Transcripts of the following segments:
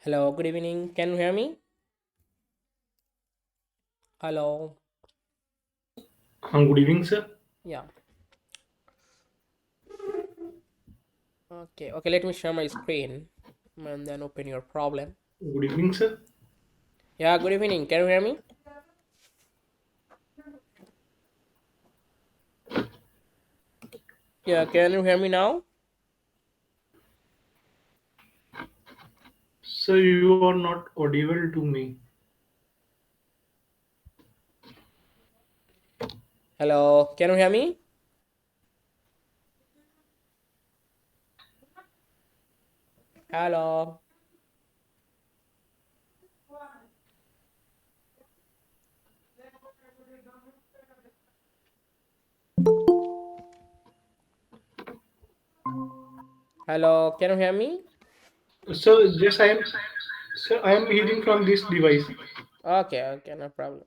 Hello, good evening. Can you hear me? Hello. Good evening, sir. Yeah. Okay. Okay. Let me share my screen and then open your problem. Good evening, sir. Yeah. Good evening. Can you hear me? Yeah. Can you hear me now? Sir, you are not audible to me. Hello. Can you hear me? Hello. Hello. Can you hear me? Sir, I am hearing from this device. Okay. Okay. No problem.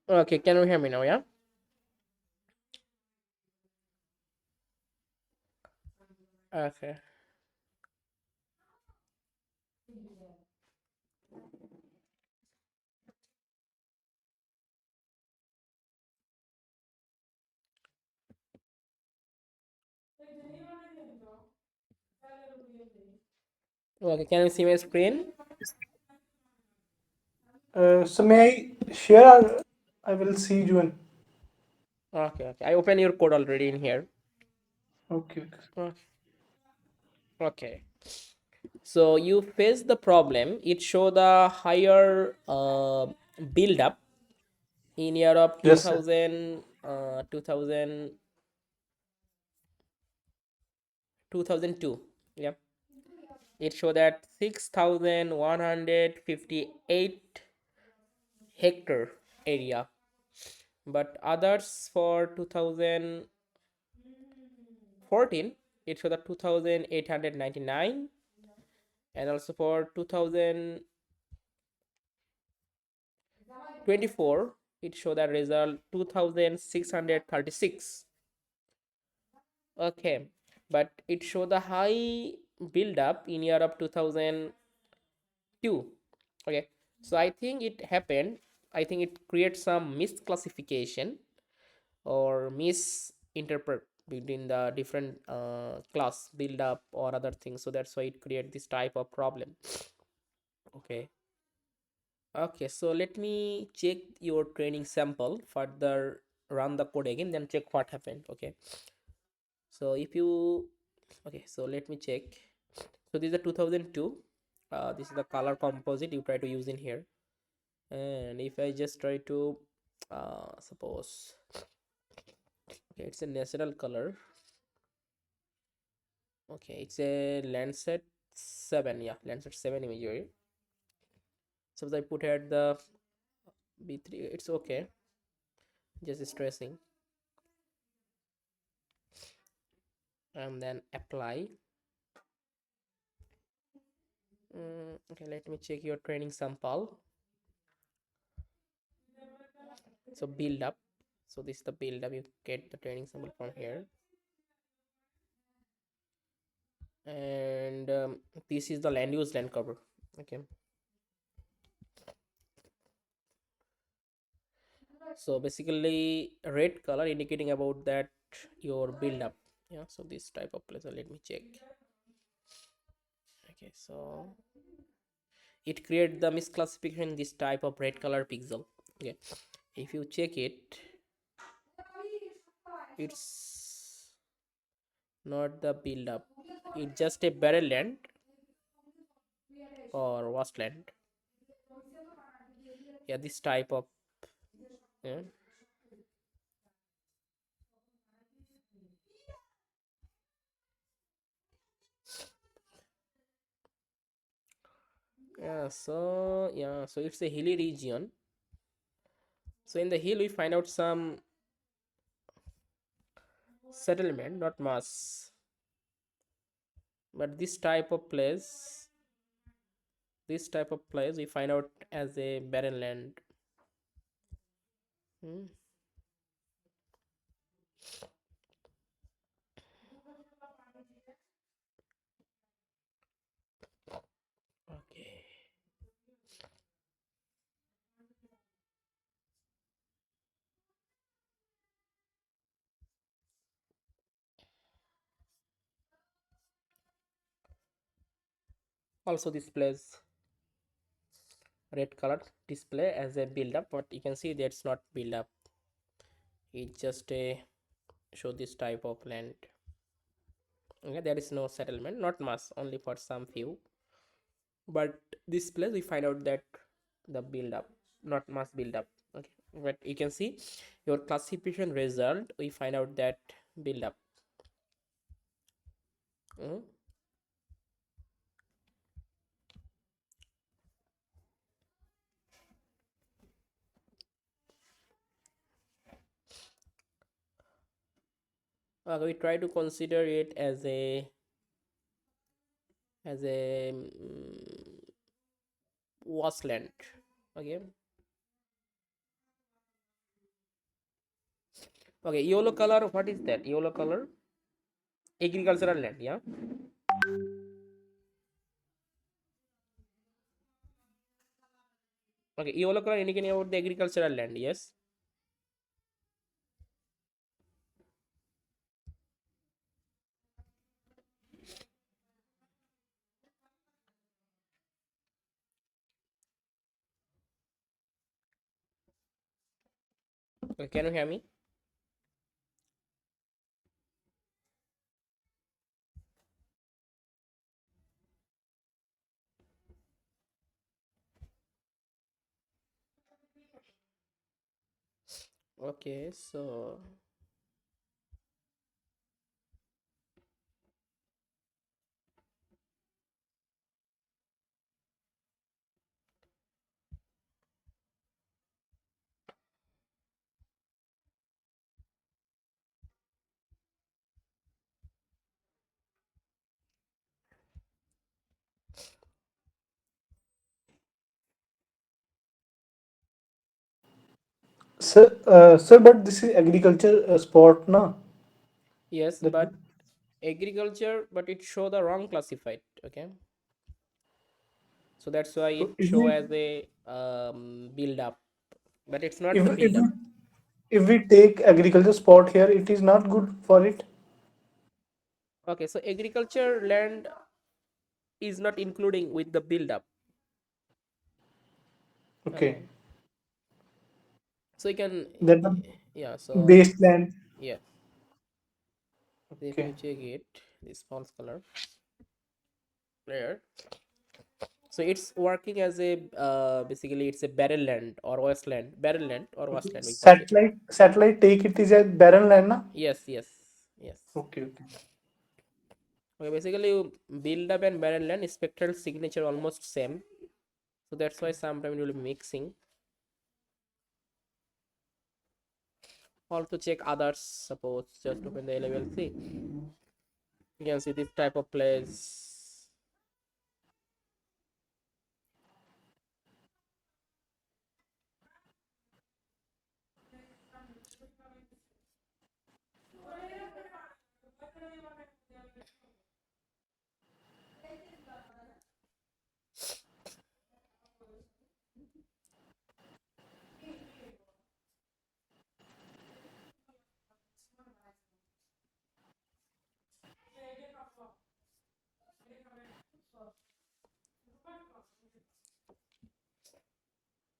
Okay. Can you hear me now? Yeah. Okay. Okay. Can you see my screen? So may I share? I will see you in. Okay. Okay. I open your code already in here. Okay. Okay. Okay. Okay. So you face the problem. It show the higher build up in year of Yes, sir. 2002. Yeah, it show that 6158 hectare area, but others for 2014 it show that 2899, and also for 2024 it show that result 2636. Okay, but it show the high build up in year of 2002. Okay, so I think it happened. I think it creates some misclassification or misinterpret between the different class build up or other things, so that's why it create this type of problem. Okay. Okay, so let me check your training sample further, run the code again, then check what happened. Okay, so if you, okay, so let me check. So this is the 2002. This is the color composite you try to use in here. And if I just try to suppose, okay, it's a natural color. Okay, it's a Lancet 7. Yeah, Lancet 7 imagery. Suppose I put at the B3, it's okay. Just stressing and then apply. Okay, let me check your training sample. So build up. So this is the build up. You get the training sample from here. And this is the land use land cover. Okay, so basically red color indicating about that your build up. Yeah, so this type of place, let me check. Okay, so it create the misclassification this type of red color pixel. Okay, if you check it, it's not the build up, it's just a barren land or wasteland. Yeah, this type of, yeah. So it's a hilly region. So in the hill we find out some settlement, not mass, but this type of place we find out as a barren land. Hmm. also displays red color display as a build up, but you can see that's not build up, it just a show this type of land. Okay, there is no settlement, not much, only for some few, but this place we find out that the build up, not much build up. Okay, but you can see your classification result, we find out that build up. Mhm. Okay, we try to consider it as a wasteland. Okay. Okay, yellow color, what is that? Yellow color, agricultural land. Yeah. Okay, yellow color indicating about the agricultural land. Yes. Okay, can you hear me? Okay, so Sir, but this is agriculture sport, na? yes, That but agriculture, but it show the wrong classified. Okay, so that's why it so is show it as a build up, but it's not if the build up. if we take agriculture sport here, it is not good for it. Okay, so agriculture land is not including with the build up. Okay, Okay, so you can, then the yeah, so baseline. yeah, if Okay, you check it, this false color there, so it's working as a basically it's a barren land or wasteland, barren land or okay. wasteland we call it. Satellite take it is a barren land, na? Yes, yes, yes. Okay, okay. Okay, basically you build up and barren land spectral signature almost same, so that's why sometimes you'll be mixing. Also check others, suppose just open the LULC, you can see this type of place.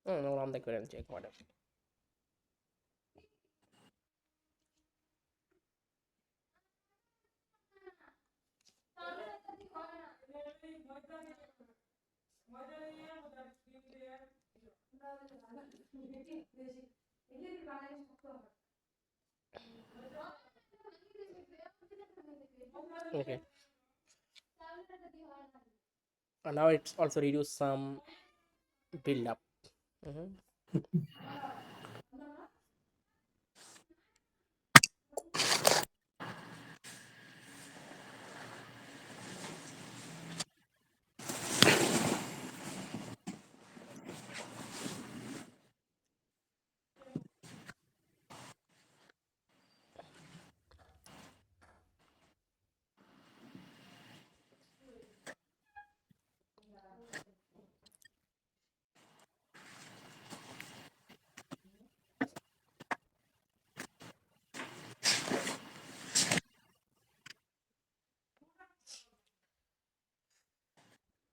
Oh, no, I'm the current check whatever. Okay, and now it's also reduce some build up. Mhm.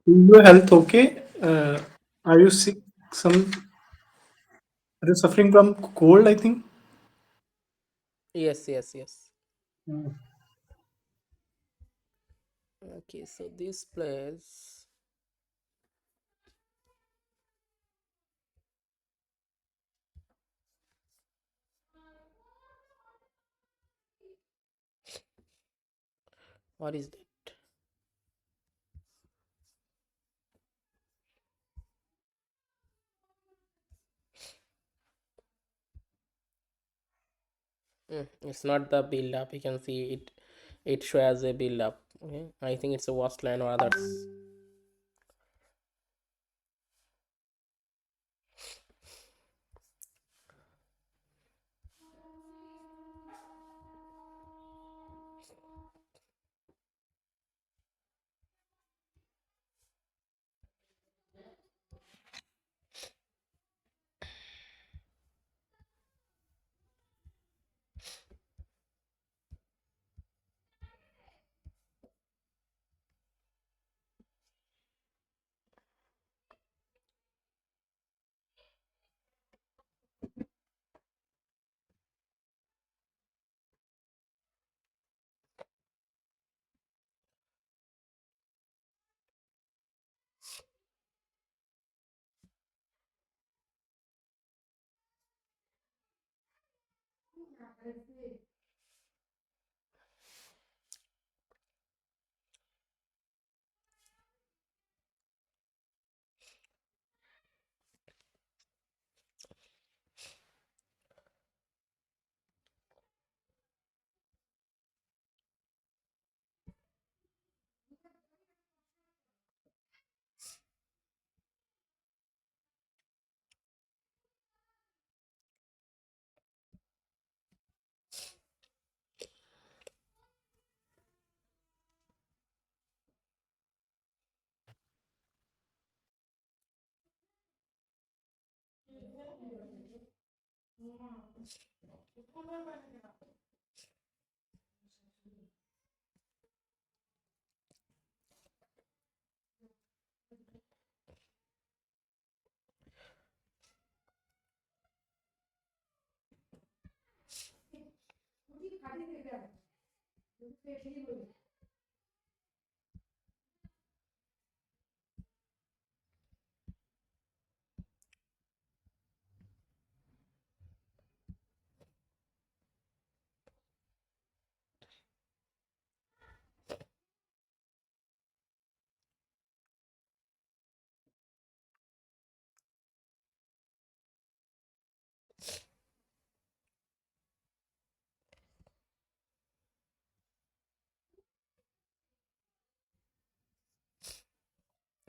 Is your health okay? Are you sick? Some are you suffering from cold? I think. Yes, yes, yes. Mm. Okay, so this place. What is that? It's not the build up. You can see it. It shows a build up. Okay, I think it's a wasteland or others.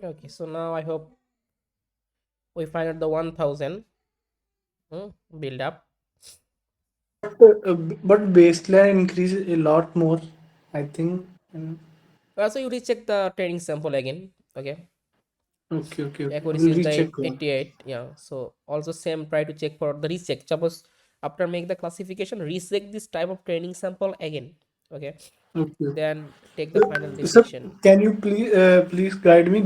Okay, so now I hope we find out the 1000 build up. But baseline increases a lot more. I think. Also, you recheck the training sample again. Okay, Okay, okay, okay. I will accuracy is the recheck. 88. Yeah, so also same, try to check for the recheck. Suppose after make the classification, recheck this type of training sample again. Okay, Okay. then take the final So decision. can you please guide me?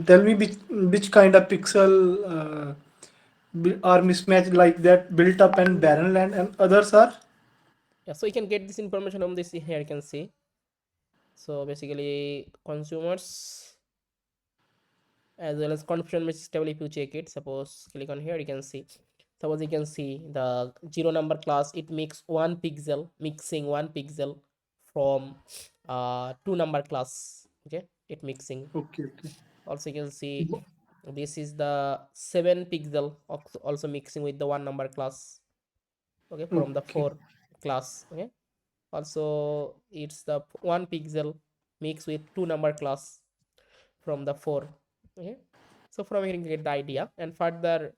Tell me which kind of pixel are mismatched like that, built up and barren land, and others are. Yeah, so you can get this information from this here. You can see. So basically, consumers as well as confusion message table. If you check it, suppose click on here, you can see. Suppose you can see the zero number class. It makes one pixel, mixing one pixel from two number class. Okay, it mixing. Okay, okay. Also, you can see this is the 7 pixel also mixing with the one number class. Okay, from the Okay. 4 class. Okay, also it's the one pixel mixed with two number class from the 4. Okay, so from here you can get the idea, and further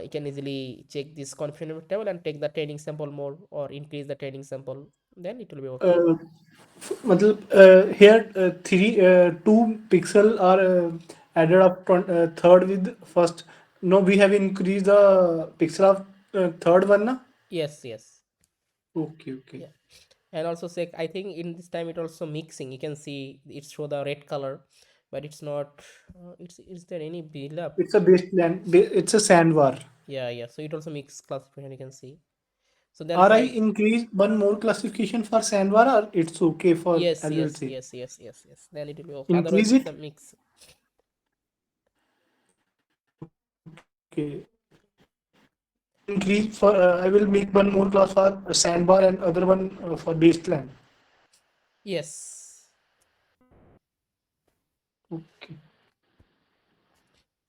you can easily check this confidence table and take the training sample more or increase the training sample, then it will be okay. Uh, मतलब here three two pixel are added up third with first. No, we have increased the pixel of third one, na? Yes, yes. Okay, okay. Yeah, and also say I think in this time it also mixing, you can see it show the red color but it's not. It's is there any buildup? It's a baseline. It's a sandbar. Yeah, yeah. So it also makes classification. You can see. So then Or I try. increase one more classification for sandbar, or it's okay for Yes, yes, LLC. yes, yes, yes, yes. Then it will be okay. Otherwise, Increase it's a it. mix. Okay. Increase for I will make one more class for sandbar and other one for baseline. Yes. Okay.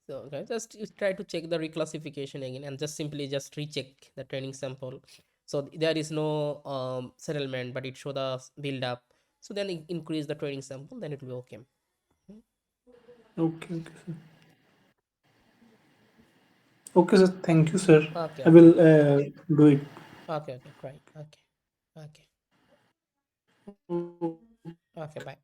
So okay, just you try to check the reclassification again and just simply just recheck the training sample. So there is no settlement, but it show the build up. So then increase the training sample, then it will be okay. Okay. Okay, sir. Okay, sir. Thank you, sir. Okay, I okay, will do it. okay, okay. Try. Okay, okay, okay. Bye.